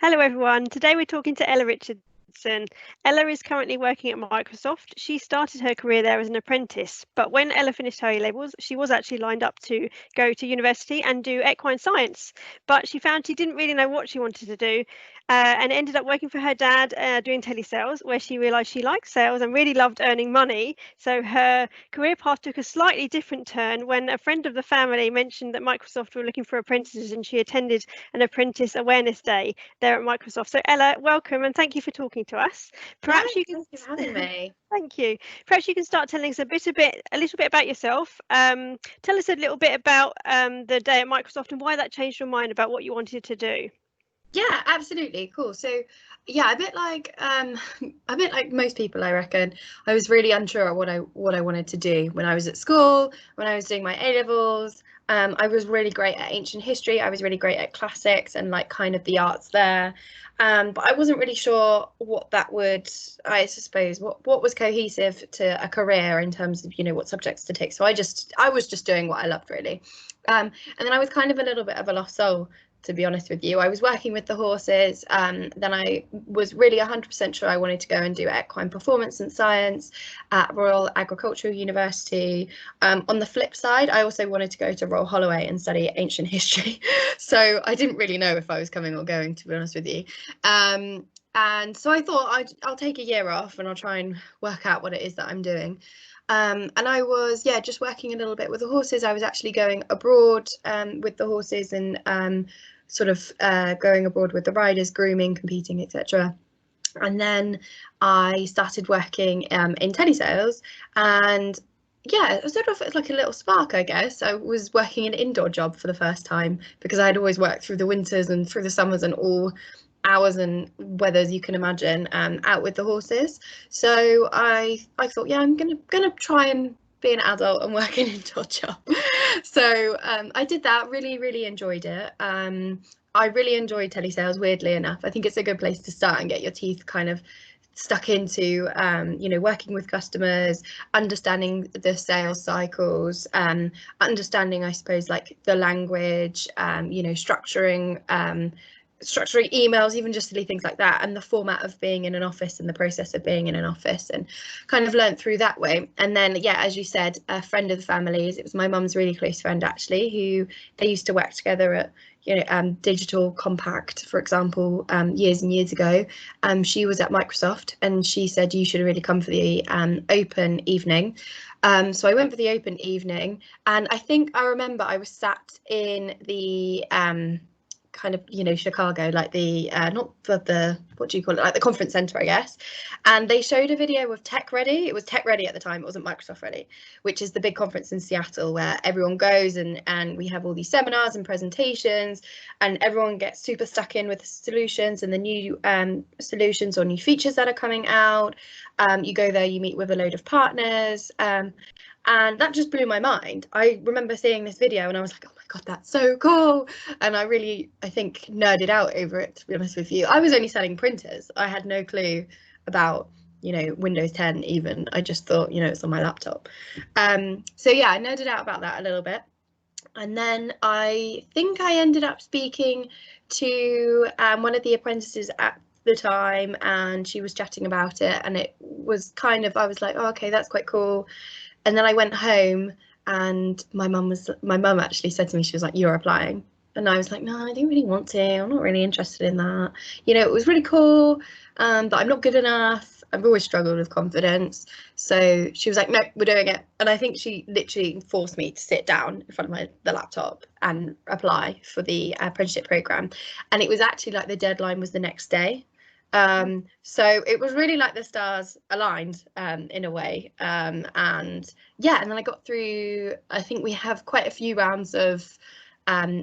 Hello everyone. Today we're talking to Ella Richardson. Ella is currently working at Microsoft. She started her career there as an apprentice, but when Ella finished her A-levels, she was actually lined up to go to university and do equine science, but she found she didn't really know what she wanted to do, and ended up working for her dad doing telesales, where she realised she liked sales and really loved earning money. So her career path took a slightly different turn when a friend of the family mentioned that Microsoft were looking for apprentices, and she attended an apprentice awareness day there at Microsoft. So Ella, welcome and thank you for talking to us. Perhaps you can Thank you for having me. thank you. Perhaps you can start telling us a little bit about yourself. Tell us a little bit about the day at Microsoft and why that changed your mind about what you wanted to do. Yeah, absolutely. Cool. So, yeah, a bit like most people, I reckon. I was really unsure what I wanted to do when I was at school, when I was doing my A-levels. I was really great at ancient history. I was really great at classics and like kind of the arts there. But I wasn't really sure what that would, I suppose, what was cohesive to a career in terms of, what subjects to take. So I was just doing what I loved really. And then I was kind of a little bit of a lost soul, to be honest with you. I was working with the horses. Then I was really 100% sure I wanted to go and do equine performance and science at Royal Agricultural University. On the flip side, I also wanted to go to Royal Holloway and study ancient history. So I didn't really know if I was coming or going, to be honest with you. And so I thought I'll take a year off and I'll try and work out what it is that I'm doing. And I was, just working a little bit with the horses. I was actually going abroad with the horses and sort of going abroad with the riders, grooming, competing, etc. And then I started working in telesales, and yeah, sort of like a little spark, I guess. I was working an indoor job for the first time because I'd always worked through the winters and through the summers and all hours and weathers you can imagine out with the horses. So I thought, yeah, I'm gonna try and be an adult and work an indoor job. So I did that, really enjoyed it. I really enjoyed telesales, weirdly enough. I think it's a good place to start and get your teeth kind of stuck into working with customers, understanding the sales cycles, understanding, I suppose, like the language, structuring emails, even just silly things like that, and the format of being in an office and the process of being in an office, and kind of learned through that way. And then, yeah, as you said, a friend of the family's, it was my mum's really close friend actually, who they used to work together at Digital Compact, for example, years and years ago. She was at Microsoft and she said you should really come for the open evening. So I went for the open evening, and I think I remember I was sat in the kind of Chicago, like the not the what do you call it, like the conference center, I guess. And they showed a video of Tech Ready. It was Tech Ready at the time, it wasn't Microsoft Ready, which is the big conference in Seattle where everyone goes and we have all these seminars and presentations, and everyone gets super stuck in with the solutions and the new solutions or new features that are coming out. You go there, you meet with a load of partners, and that just blew my mind. I remember seeing this video and I was like, oh my God, that's so cool. And I think, nerded out over it, to be honest with you. I was only selling printers. I had no clue about, Windows 10 even. I just thought, it's on my laptop. So yeah, I nerded out about that a little bit. And then I think I ended up speaking to one of the apprentices at the time, and she was chatting about it, and it was kind of, I was like, oh, okay, that's quite cool. And then I went home and my mum actually said to me, she was like, you're applying. And I was like, no, I don't really want to. I'm not really interested in that. It was really cool, but I'm not good enough. I've always struggled with confidence. So she was like, no, we're doing it. And I think she literally forced me to sit down in front of the laptop and apply for the apprenticeship program. And it was actually like the deadline was the next day. So it was really like the stars aligned in a way, and yeah, and then I got through, I think we have quite a few rounds of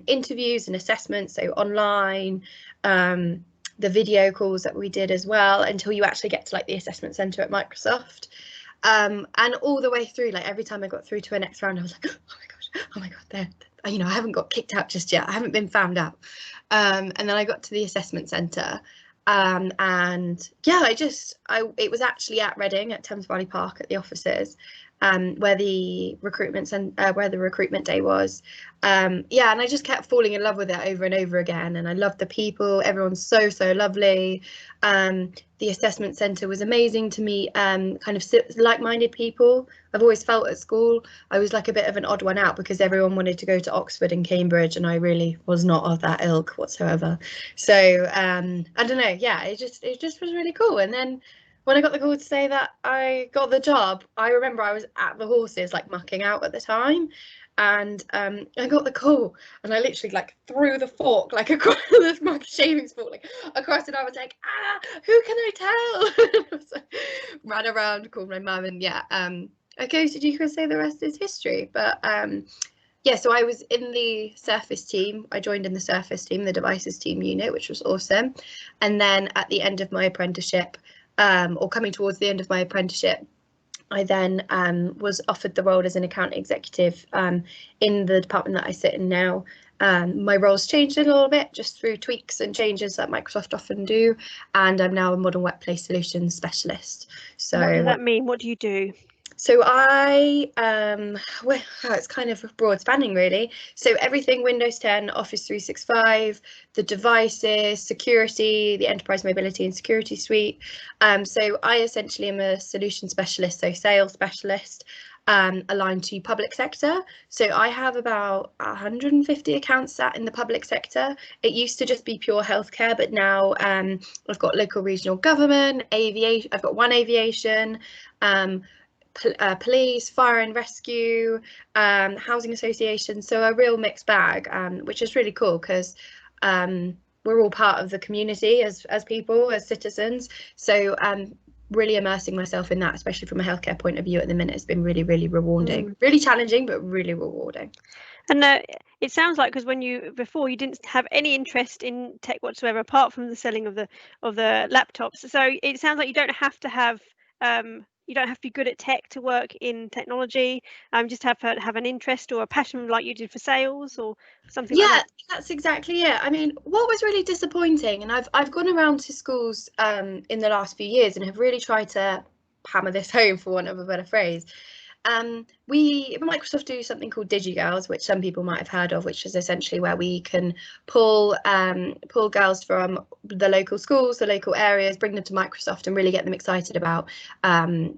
interviews and assessments, so online, the video calls that we did as well, until you actually get to like the assessment center at Microsoft, and all the way through, like every time I got through to a next round I was like, oh my god, there, I haven't got kicked out just yet, I haven't been found out. And then I got to the assessment center. And yeah, it was actually at Reading at Thames Valley Park at the offices. where the recruitment day was. Yeah, and I just kept falling in love with it over and over again, and I loved the people. Everyone's so lovely. The assessment centre was amazing to meet kind of like-minded people. I've always felt at school I was like a bit of an odd one out because everyone wanted to go to Oxford and Cambridge, and I really was not of that ilk whatsoever. So I don't know, yeah, it just was really cool. And then when I got the call to say that I got the job, I remember I was at the horses like mucking out at the time, and I got the call, and I literally like threw the fork like across this shaving fork like across, and I was like, who can I tell? So, ran around, called my mum, and yeah, okay, so you can say the rest is history. But yeah, so I was in the surface team. I joined in the surface team, the devices team unit, which was awesome. And then at the end of my apprenticeship, or coming towards the end of my apprenticeship, I then was offered the role as an account executive in the department that I sit in now. My role's changed a little bit just through tweaks and changes that Microsoft often do, and I'm now a modern workplace solutions specialist. So what does that mean? What do you do? So well, it's kind of broad spanning really. So everything Windows 10, Office 365, the devices, security, the enterprise mobility and security suite. So I essentially am a solution specialist, so sales specialist, aligned to public sector. So I have about 150 accounts sat in the public sector. It used to just be pure healthcare, but now I've got local regional government, aviation. I've got one aviation. Police, fire and rescue, housing associations, so a real mixed bag, which is really cool because we're all part of the community as people, as citizens. So really immersing myself in that, especially from a healthcare point of view at the minute, has been really rewarding. Really challenging, but really rewarding. And it sounds like, because before you didn't have any interest in tech whatsoever apart from the selling of the laptops. So it sounds like you don't have to have you don't have to be good at tech to work in technology. Just have an interest or a passion like you did for sales or something like that. Yeah, that's exactly it. I mean, what was really disappointing, and I've gone around to schools in the last few years and have really tried to hammer this home, for want of a better phrase. We at Microsoft do something called DigiGirls, which some people might have heard of, which is essentially where we can pull girls from the local schools, the local areas, bring them to Microsoft and really get them excited about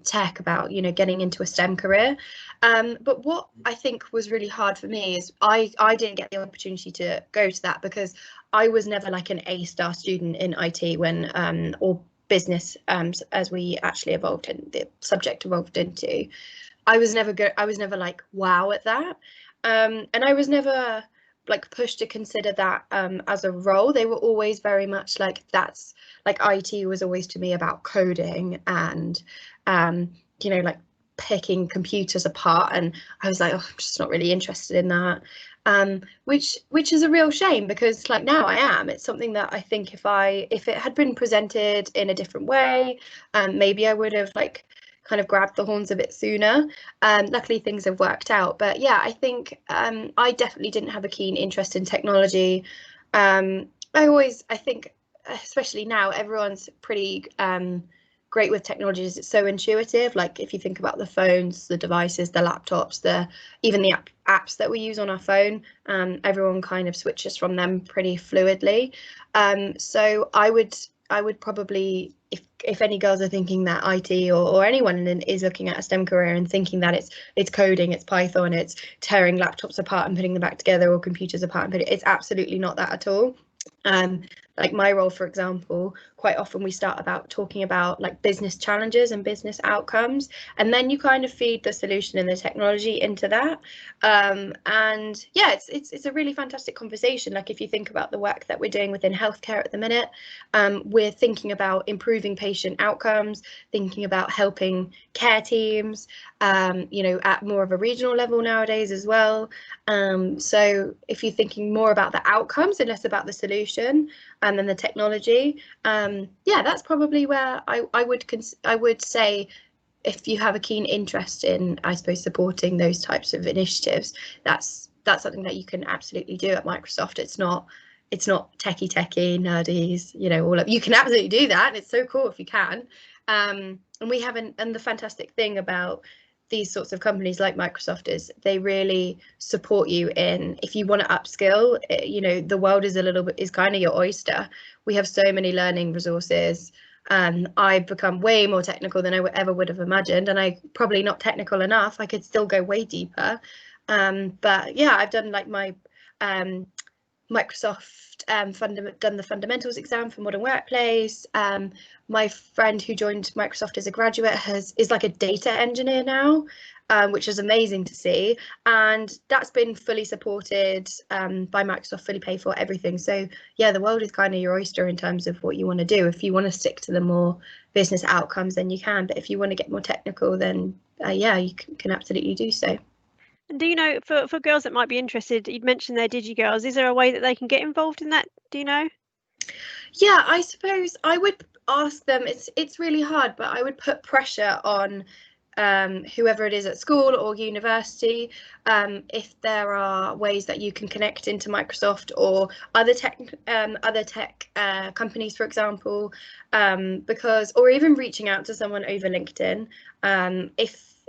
tech, about getting into a STEM career. But what I think was really hard for me is I didn't get the opportunity to go to that because I was never like an A-star student in IT when or business as we actually evolved in the subject evolved into. I was never good. I was never like wow at that, and I was never like pushed to consider that as a role. They were always very much like that's like IT was always to me about coding and like picking computers apart, and I was like, oh, I'm just not really interested in that, which is a real shame because like now I am. It's something that I think if it had been presented in a different way, maybe I would have like kind of grabbed the horns a bit sooner. Luckily things have worked out, but yeah, I think I definitely didn't have a keen interest in technology. I think especially now everyone's pretty great with technologies. It's so intuitive. Like if you think about the phones, the devices, the laptops, even the apps that we use on our phone, everyone kind of switches from them pretty fluidly. So I would probably, if any girls are thinking that IT or anyone is looking at a STEM career and thinking that it's coding, it's Python, it's tearing laptops apart and putting them back together, or computers apart, but it's absolutely not that at all. Like my role, for example, quite often we start talking about like business challenges and business outcomes, and then you kind of feed the solution and the technology into that. And yeah, it's a really fantastic conversation. Like if you think about the work that we're doing within healthcare at the minute, we're thinking about improving patient outcomes, thinking about helping care teams, at more of a regional level nowadays as well. So if you're thinking more about the outcomes and less about the solution, and then the technology, yeah, that's probably where I would say, if you have a keen interest in, I suppose, supporting those types of initiatives, that's something that you can absolutely do at Microsoft. It's not techie nerdies, you can absolutely do that, and it's so cool if you can. And we haven't, and the fantastic thing about these sorts of companies like Microsoft is they really support you in, if you want to upskill, you know, the world is kind of your oyster. We have so many learning resources. I've become way more technical than I ever would have imagined, and I probably not technical enough. I could still go way deeper. But yeah, I've done like my Microsoft done the fundamentals exam for Modern Workplace. My friend who joined Microsoft as a graduate is like a data engineer now, which is amazing to see. And that's been fully supported by Microsoft, fully paid for, everything. So yeah, the world is kind of your oyster in terms of what you want to do. If you want to stick to the more business outcomes, then you can. But if you want to get more technical, then yeah, you can absolutely do so. And do you know, for girls that might be interested, you'd mentioned they're DigiGirls, is there a way that they can get involved in that? Do you know? Yeah, I suppose I would ask them. It's really hard, but I would put pressure on whoever it is at school or university, if there are ways that you can connect into Microsoft or other tech companies, for example, because, or even reaching out to someone over LinkedIn,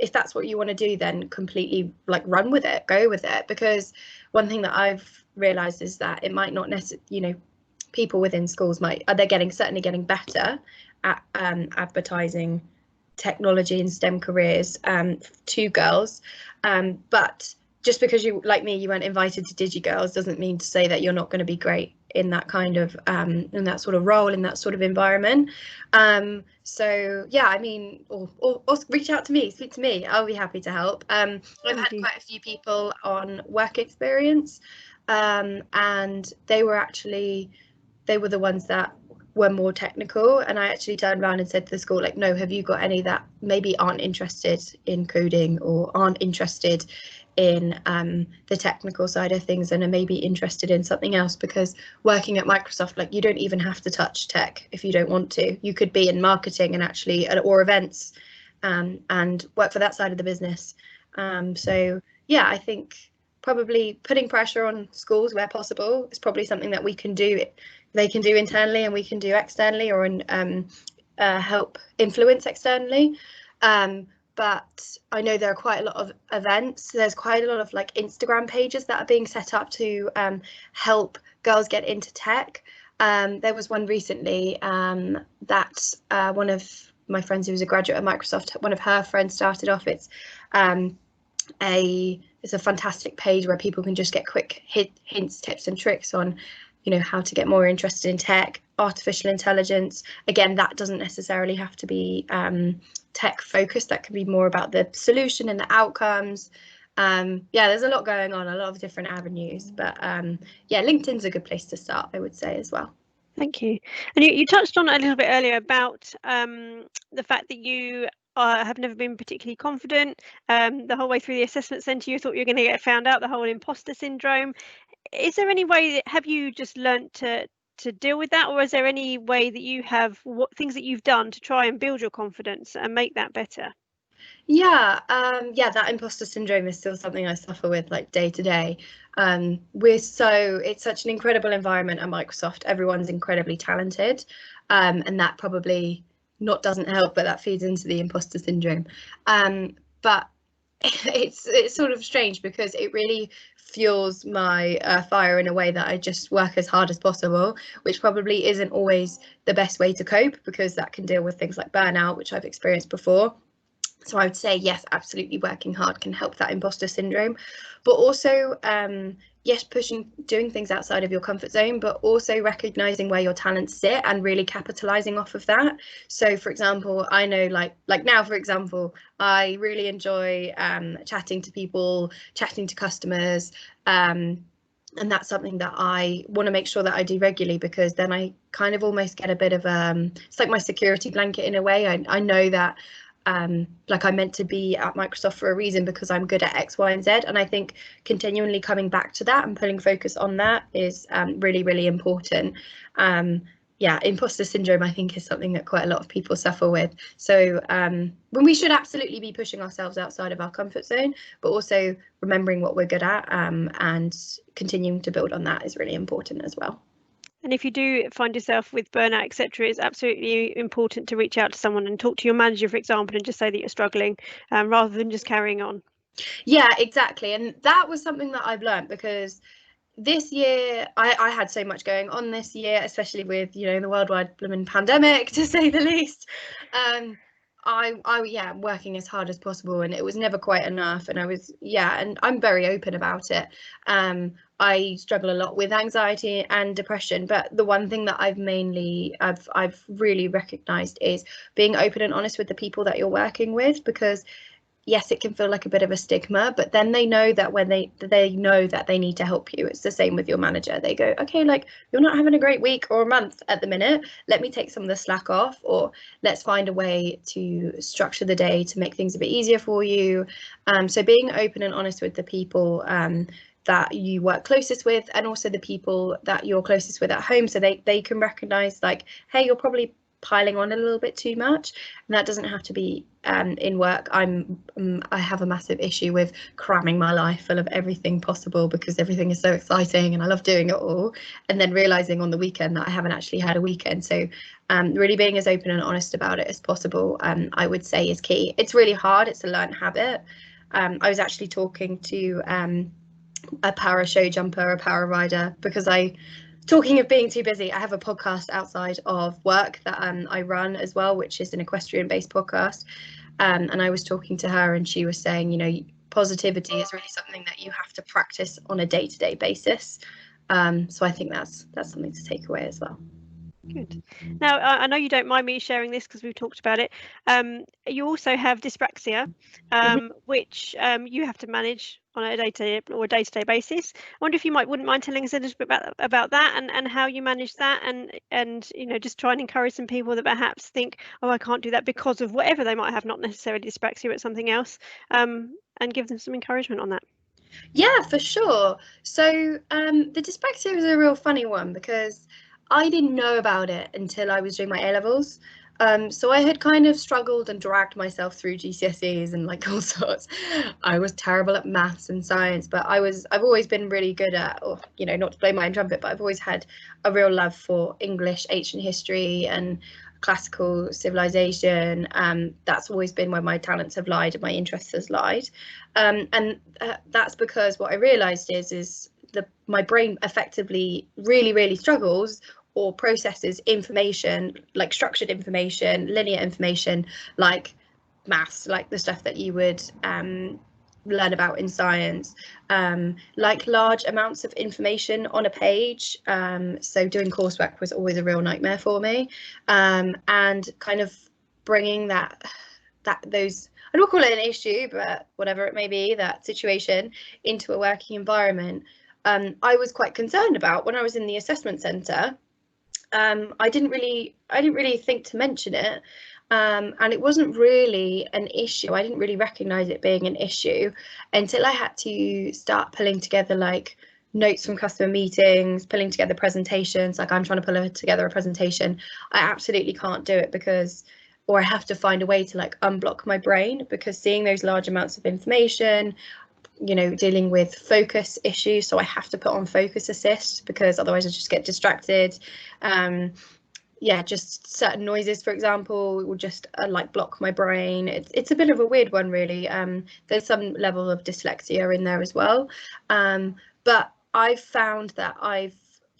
if that's what you want to do, then completely like run with it, go with it. Because one thing that I've realized is that it might not necessarily, you know, people within schools certainly getting better at advertising technology and STEM careers to girls, but just because you, like me, you weren't invited to DigiGirls doesn't mean to say that you're not going to be great in that kind of in that sort of role, in that sort of environment. So yeah, I mean, or reach out to me, speak to me, I'll be happy to help. I've had quite a few people on work experience, and they were the ones that were more technical, and I actually turned around and said to the school, like, no, have you got any that maybe aren't interested in coding or aren't interested in the technical side of things and are maybe interested in something else? Because working at Microsoft, like, you don't even have to touch tech if you don't want to. You could be in marketing and actually or events and work for that side of the business. So yeah, I think probably putting pressure on schools where possible is probably something that we can do. They can do internally and we can do externally, or help influence externally. But I know there are quite a lot of events. There's quite a lot of like Instagram pages that are being set up to help girls get into tech. There was one recently that one of my friends who was a graduate at Microsoft, one of her friends started off. It's a fantastic page where people can just get quick hints, tips and tricks on, you know, how to get more interested in tech, artificial intelligence. Again, that doesn't necessarily have to be tech focused. That could be more about the solution and the outcomes. Yeah, there's a lot going on, a lot of different avenues, but yeah, LinkedIn's a good place to start, I would say, as well. Thank you. And you touched on it a little bit earlier about the fact that you have never been particularly confident. The whole way through the assessment centre, you thought you were going to get found out, the whole imposter syndrome. Is there any way that, have you just learnt to deal with that, or is there any way that you have, what things that you've done to try and build your confidence and make that better? Yeah, yeah, that imposter syndrome is still something I suffer with, like, day to day. It's such an incredible environment at Microsoft. Everyone's incredibly talented, and that probably not doesn't help, but that feeds into the imposter syndrome. But it's sort of strange because it really fuels my fire in a way that I just work as hard as possible, which probably isn't always the best way to cope, because that can deal with things like burnout, which I've experienced before. So I would say, yes, absolutely, working hard can help that imposter syndrome, but also, yes, doing things outside of your comfort zone, but also recognizing where your talents sit and really capitalizing off of that. So, for example, I know, like now, for example, I really enjoy chatting to people, chatting to customers, and that's something that I want to make sure that I do regularly, because then I kind of almost get a bit of it's like my security blanket in a way. I know that like, I'm meant to be at Microsoft for a reason, because I'm good at X, Y, and Z. And I think continually coming back to that and putting focus on that is really, really important. Yeah, imposter syndrome, I think, is something that quite a lot of people suffer with. So when we should absolutely be pushing ourselves outside of our comfort zone, but also remembering what we're good at, and continuing to build on that is really important as well. And if you do find yourself with burnout, etc., it's absolutely important to reach out to someone and talk to your manager, for example, and just say that you're struggling, rather than just carrying on. Yeah, exactly. And that was something that I've learned, because this year I had so much going on this year, especially with, you know, the worldwide blooming pandemic, to say the least. I am working as hard as possible, and it was never quite enough. And and I'm very open about it. I struggle a lot with anxiety and depression, but the one thing that I've really recognized is being open and honest with the people that you're working with, because yes, it can feel like a bit of a stigma, but then they know that when they know that they need to help you. It's the same with your manager. They go, okay, like, you're not having a great week or a month at the minute. Let me take some of the slack off, or let's find a way to structure the day to make things a bit easier for you. So being open and honest with the people that you work closest with, and also the people that you're closest with at home, so they can recognize, like, hey, you're probably piling on a little bit too much. And that doesn't have to be in work. I have a massive issue with cramming my life full of everything possible, because everything is so exciting and I love doing it all, and then realizing on the weekend that I haven't actually had a weekend. So really being as open and honest about it as possible, I would say, is key. It's really hard. It's a learned habit. I was actually talking to a para show jumper, a para rider, because talking of being too busy, I have a podcast outside of work that I run as well, which is an equestrian-based podcast. And I was talking to her, and she was saying, you know, positivity is really something that you have to practice on a day-to-day basis. So I think that's something to take away as well. Good. Now, I know you don't mind me sharing this because we've talked about it. You also have dyspraxia, which you have to manage on a day-to-day basis. I wonder if you wouldn't mind telling us a little bit about that, and how you manage that, and you know, just try and encourage some people that perhaps think, oh, I can't do that because of whatever they might have, not necessarily dyspraxia, but something else, and give them some encouragement on that. Yeah, for sure. So the dyspraxia is a real funny one, because I didn't know about it until I was doing my A-levels. So I had kind of struggled and dragged myself through GCSEs and like all sorts. I was terrible at maths and science, but I've always been really good at, or, you know, not to blow my own trumpet, but I've always had a real love for English, ancient history, and classical civilization. That's always been where my talents have lied and my interests has lied. And that's because what I realized is my brain effectively really struggles or processes information, like structured information, linear information, like maths, like the stuff that you would learn about in science, like large amounts of information on a page. So doing coursework was always a real nightmare for me, and kind of bringing those, I don't call it an issue, but whatever it may be, that situation into a working environment, I was quite concerned about when I was in the assessment centre. I didn't really think to mention it, and it wasn't really an issue. I didn't really recognise it being an issue until I had to start pulling together like notes from customer meetings, pulling together presentations. Like, I'm trying to pull together a presentation, I absolutely can't do it, or I have to find a way to like unblock my brain, because seeing those large amounts of information, you know, dealing with focus issues, so I have to put on focus assist, because otherwise I just get distracted. Yeah, just certain noises, for example, will just like block my brain. It's a bit of a weird one, really. There's some level of dyslexia in there as well, but I've found that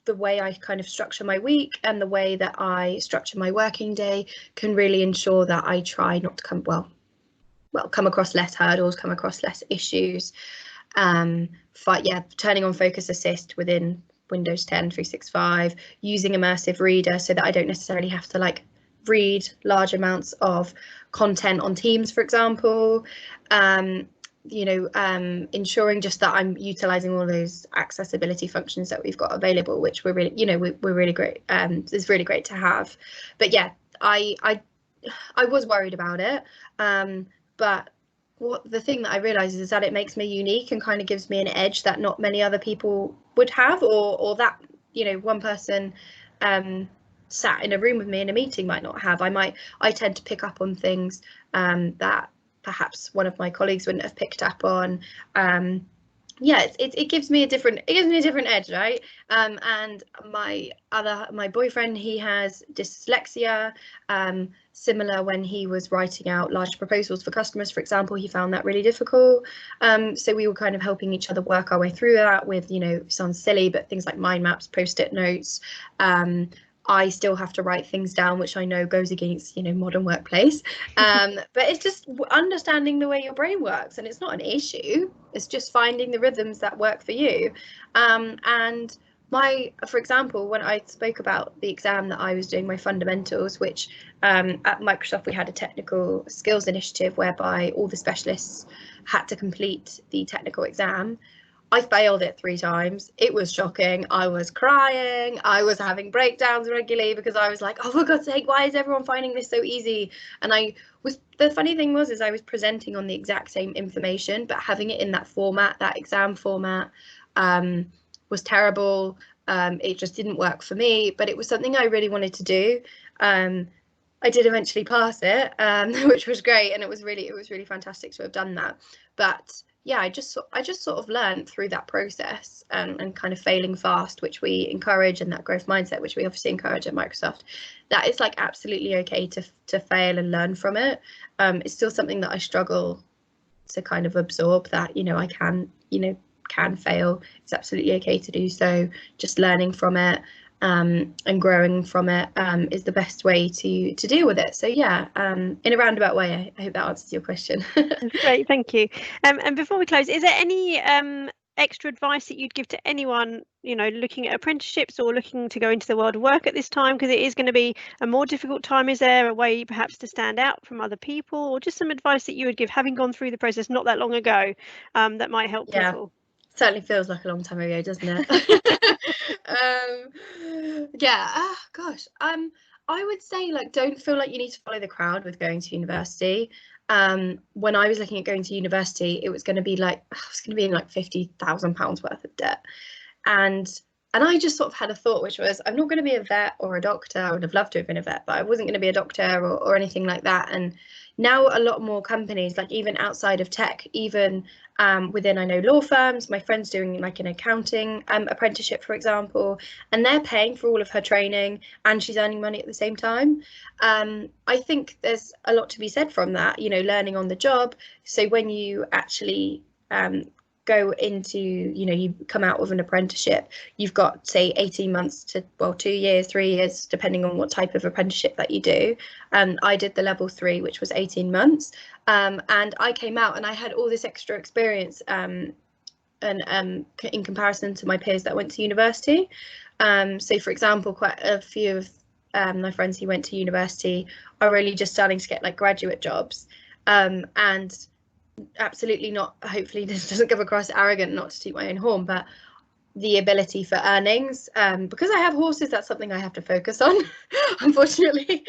the way I kind of structure my week and the way that I structure my working day can really ensure that I try not to come across less hurdles, come across less issues. Turning on focus assist within Windows 10 365, using immersive reader so that I don't necessarily have to like read large amounts of content on Teams, for example. Ensuring just that I'm utilizing all those accessibility functions that we've got available, which we're really great. It's really great to have. But yeah, I was worried about it, but the thing that I realize is that it makes me unique and kind of gives me an edge that not many other people would have, or that, you know, one person sat in a room with me in a meeting might not have. I tend to pick up on things that perhaps one of my colleagues wouldn't have picked up on. yeah, it gives me a different edge, right? And my boyfriend, he has dyslexia. Similar, when he was writing out large proposals for customers, for example, he found that really difficult. So we were kind of helping each other work our way through that with, you know, sounds silly, but things like mind maps, post-it notes. I still have to write things down, which I know goes against, you know, modern workplace. But it's just understanding the way your brain works, and it's not an issue. It's just finding the rhythms that work for you. And for example, when I spoke about the exam that I was doing, my fundamentals, which at Microsoft we had a technical skills initiative whereby all the specialists had to complete the technical exam. I failed it 3 times. It was shocking. I was crying. I was having breakdowns regularly because I was like, oh, for God's sake, why is everyone finding this so easy? And the funny thing was I was presenting on the exact same information, but having it in that format, that exam format, was terrible. It just didn't work for me, but it was something I really wanted to do. I did eventually pass it, which was great, and it was really fantastic to have done that. But yeah, I just sort of learned through that process, and kind of failing fast, which we encourage, and that growth mindset, which we obviously encourage at Microsoft, that it's like absolutely okay to fail and learn from it. It's still something that I struggle to kind of absorb, that, you know, I can fail. It's absolutely okay to do so. Just learning from it, and growing from it, is the best way to deal with it. So yeah, in a roundabout way, I hope that answers your question. Great, thank you. And before we close, is there any extra advice that you'd give to anyone, you know, looking at apprenticeships or looking to go into the world of work at this time? Because it is going to be a more difficult time. Is there a way perhaps to stand out from other people, or just some advice that you would give, having gone through the process not that long ago, that might help Yeah, people? certainly feels like a long time ago, doesn't it? Yeah, gosh. I would say, like, don't feel like you need to follow the crowd with going to university. When I was looking at going to university, it was going to be like, I was going to be in like £50,000 worth of debt. And I just sort of had a thought, which was, I'm not going to be a vet or a doctor. I would have loved to have been a vet, but I wasn't going to be a doctor or anything like that. And now a lot more companies, like even outside of tech, even within, I know, law firms, my friend's doing like an accounting apprenticeship, for example, and they're paying for all of her training and she's earning money at the same time. I think there's a lot to be said from that, you know, learning on the job. So when you actually go into, you know, you come out with an apprenticeship, you've got, say, 18 months to, well, 2 years, 3 years, depending on what type of apprenticeship that you do. I did the level 3, which was 18 months. And I came out and I had all this extra experience, and in comparison to my peers that went to university. So for example, quite a few of my friends who went to university are really just starting to get like graduate jobs. And absolutely not, hopefully this doesn't come across arrogant, not to toot my own horn, but the ability for earnings, because I have horses, that's something I have to focus on, unfortunately.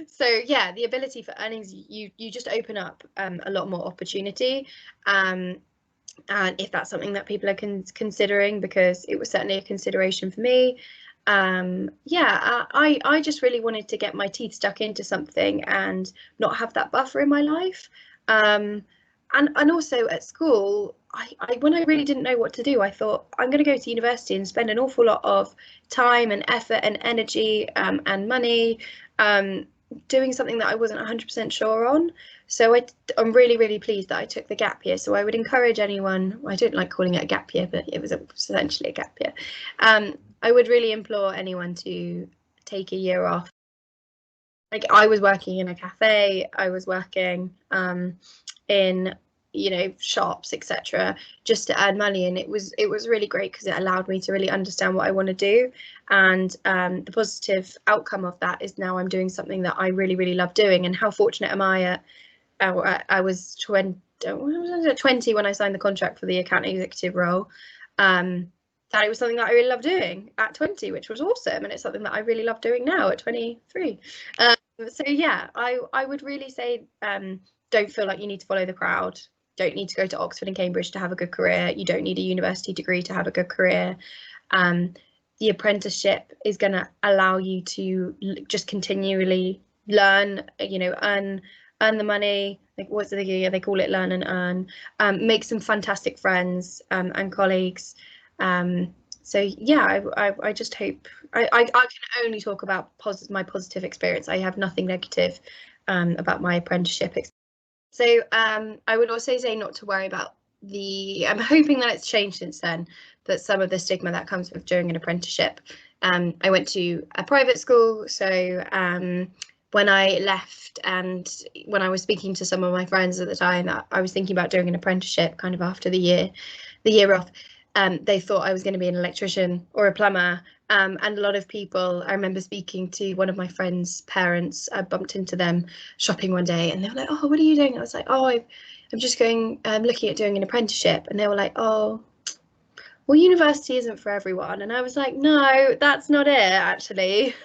So yeah, the ability for earnings, you just open up a lot more opportunity, and if that's something that people are considering, because it was certainly a consideration for me. Yeah, I just really wanted to get my teeth stuck into something and not have that buffer in my life. And also at school, when I really didn't know what to do, I thought, I'm going to go to university and spend an awful lot of time and effort and energy, and money, doing something that I wasn't 100% sure on. So I'm really, really pleased that I took the gap year. So I would encourage anyone, I don't like calling it a gap year, but it was essentially a gap year. I would really implore anyone to take a year off. Like, I was working in a cafe, I was working in, you know, shops, etc., just to earn money, and it was really great because it allowed me to really understand what I want to do. And the positive outcome of that is now I'm doing something that I really, really love doing. And how fortunate am I I was 20 when I signed the contract for the account executive role, that it was something that I really loved doing at 20, which was awesome, and it's something that I really love doing now at 23. So yeah, I would really say, don't feel like you need to follow the crowd. Don't need to go to Oxford and Cambridge to have a good career. You don't need a university degree to have a good career. The apprenticeship is going to allow you to just continually learn, you know, earn the money, like they call it learn and earn. Make some fantastic friends and colleagues. So yeah, I just hope I can only talk about my positive experience. I have nothing negative about my apprenticeship experience. So I would also say not to worry about I'm hoping that it's changed since then, but some of the stigma that comes with doing an apprenticeship. I went to a private school, so when I left and when I was speaking to some of my friends at the time that I was thinking about doing an apprenticeship kind of after the year off, they thought I was going to be an electrician or a plumber. And a lot of people, I remember speaking to one of my friends' parents. I bumped into them shopping one day and they were like, oh, what are you doing? I was like, oh, I'm just looking at doing an apprenticeship. And they were like, oh, well, university isn't for everyone. And I was like, no, that's not it, actually.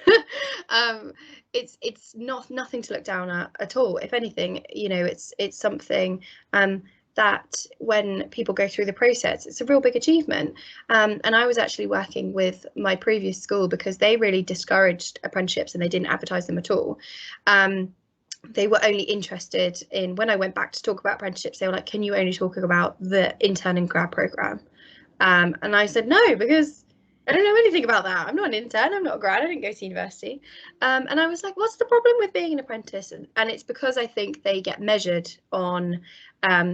It's nothing to look down at all. If anything, you know, it's something that when people go through the process, it's a real big achievement. And I was actually working with my previous school because they really discouraged apprenticeships and they didn't advertise them at all. They were only interested in, when I went back to talk about apprenticeships, they were like, can you only talk about the intern and grad program? And I said, no, because I don't know anything about that. I'm not an intern, I'm not a grad, I didn't go to university. And I was like, what's the problem with being an apprentice? And it's because I think they get measured on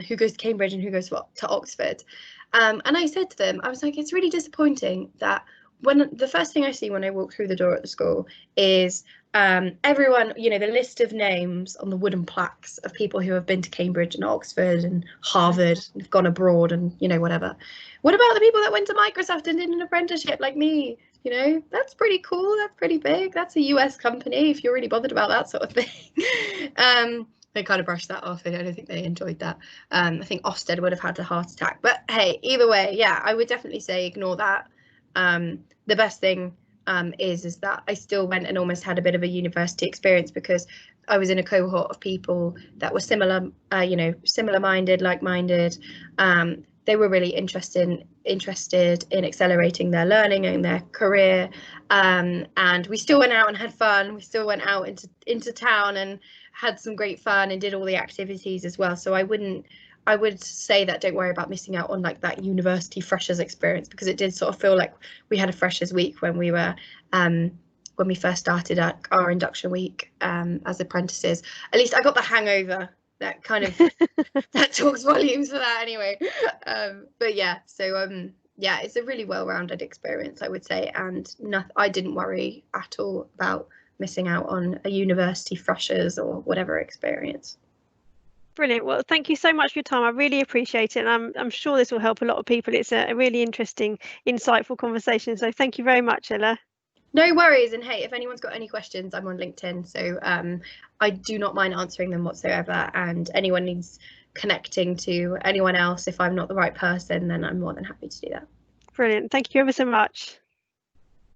who goes to Cambridge and who goes to Oxford. And I said to them, I was like, it's really disappointing that when the first thing I see when I walk through the door at the school is everyone, you know, the list of names on the wooden plaques of people who have been to Cambridge and Oxford and Harvard and have gone abroad and, you know, whatever. What about the people that went to Microsoft and did an apprenticeship like me? You know, that's pretty cool. That's pretty big. That's a US company if you're really bothered about that sort of thing. They kind of brushed that off. I don't think they enjoyed that. I think Ofsted would have had a heart attack. But hey, either way, yeah, I would definitely say ignore that. The best thing is that I still went and almost had a bit of a university experience because I was in a cohort of people that were similar, you know, similar-minded, like-minded. They were really interested in accelerating their learning and their career, and we still went out and had fun. We still went out into town and had some great fun and did all the activities as well. So I would say that don't worry about missing out on like that university freshers experience, because it did sort of feel like we had a freshers week when we were when we first started our induction week as apprentices. At least I got the hangover. That kind of that talks volumes for that anyway. But yeah, so yeah, it's a really well-rounded experience, I would say, and I didn't worry at all about missing out on a university freshers or whatever experience. Brilliant. Well, thank you so much for your time. I really appreciate it. And I'm sure this will help a lot of people. It's a really interesting, insightful conversation. So thank you very much, Ella. No worries. And hey, if anyone's got any questions, I'm on LinkedIn. So I do not mind answering them whatsoever. And anyone needs connecting to anyone else, if I'm not the right person, then I'm more than happy to do that. Brilliant. Thank you ever so much.